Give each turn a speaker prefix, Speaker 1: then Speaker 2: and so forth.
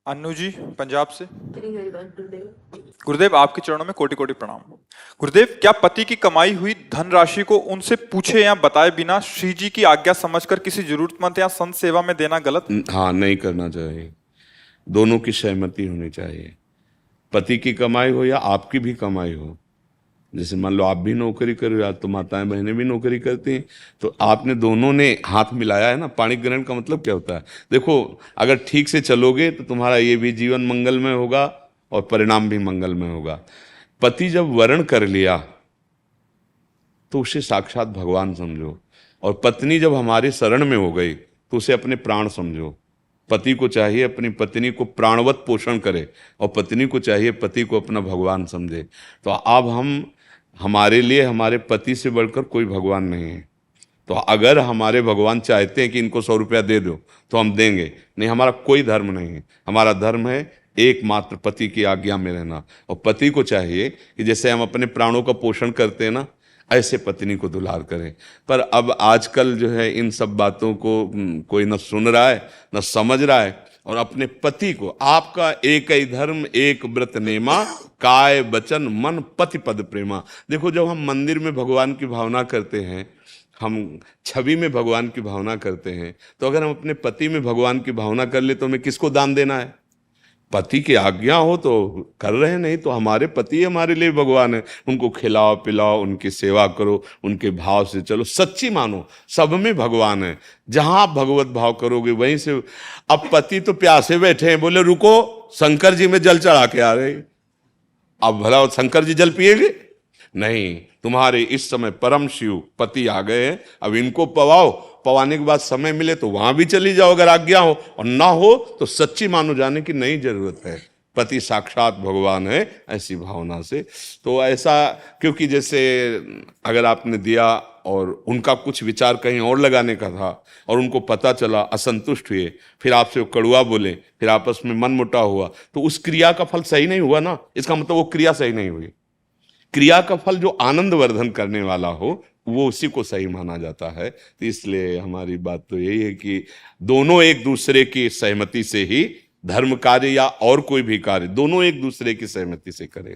Speaker 1: अन्नू जी पंजाब से। गुरुदेव आपके चरणों में कोटि कोटि प्रणाम। गुरुदेव, क्या पति की कमाई हुई धनराशि को उनसे पूछे या बताए बिना श्री जी की आज्ञा समझकर किसी जरूरतमंद या संत सेवा में देना गलत?
Speaker 2: हाँ, नहीं करना चाहिए। दोनों की सहमति होनी चाहिए। पति की कमाई हो या आपकी भी कमाई हो, जैसे मान लो आप भी नौकरी कर रहे हो, तो माताएं बहनें भी नौकरी करती हैं, तो आपने दोनों ने हाथ मिलाया है ना। पाणी ग्रहण का मतलब क्या होता है? देखो, अगर ठीक से चलोगे तो तुम्हारा ये भी जीवन मंगलमय होगा और परिणाम भी मंगलमय होगा। पति जब वर्ण कर लिया तो उसे साक्षात भगवान समझो, और पत्नी जब हमारे शरण में हो गई तो उसे अपने प्राण समझो। पति को चाहिए अपनी पत्नी को प्राणवत पोषण करे, और पत्नी को चाहिए पति को अपना भगवान समझे। तो अब हमारे लिए हमारे पति से बढ़कर कोई भगवान नहीं है। तो अगर हमारे भगवान चाहते हैं कि इनको 100 रुपया दे दो तो हम देंगे, नहीं, हमारा कोई धर्म नहीं है। हमारा धर्म है एकमात्र पति की आज्ञा में रहना, और पति को चाहिए कि जैसे हम अपने प्राणों का पोषण करते हैं ना, ऐसे पत्नी को दुलार करें। पर अब आजकल जो है इन सब बातों को कोई न सुन रहा है न समझ रहा है, और अपने पति को, आपका एक ही धर्म एक व्रत नेमा, काय वचन मन पति पद प्रेमा। देखो, जब हम मंदिर में भगवान की भावना करते हैं, हम छवि में भगवान की भावना करते हैं, तो अगर हम अपने पति में भगवान की भावना कर ले तो हमें किसको दान देना है? पति की आज्ञा हो तो कर रहे हैं, नहीं तो हमारे पति हमारे लिए भगवान है। उनको खिलाओ पिलाओ, उनकी सेवा करो, उनके भाव से चलो, सच्ची मानो, सब में भगवान है। जहां आप भगवत भाव करोगे वहीं से। अब पति तो प्यासे बैठे हैं, बोले रुको शंकर जी में जल चढ़ा के आ रहे। अब भला शंकर जी जल पिएंगे? नहीं, तुम्हारे इस समय परम शिव पति आ गए हैं, अब इनको पवाओ। पवाने के बाद समय मिले तो वहां भी चली जाओ अगर आज्ञा हो, और ना हो तो सच्ची मानो जाने की नहीं जरूरत है। पति साक्षात भगवान है, ऐसी भावना से। तो ऐसा, क्योंकि जैसे अगर आपने दिया और उनका कुछ विचार कहीं और लगाने का था, और उनको पता चला, असंतुष्ट हुए, फिर आपसे वो कड़वा बोले, फिर आपस में मन मुटाव हुआ, तो उस क्रिया का फल सही नहीं हुआ ना। इसका मतलब वो क्रिया सही नहीं हुई। क्रिया का फल जो आनंद वर्धन करने वाला हो वो उसी को सही माना जाता है। तो इसलिए हमारी बात तो यही है कि दोनों एक दूसरे की सहमति से ही धर्म कार्य या और कोई भी कार्य, दोनों एक दूसरे की सहमति से करें।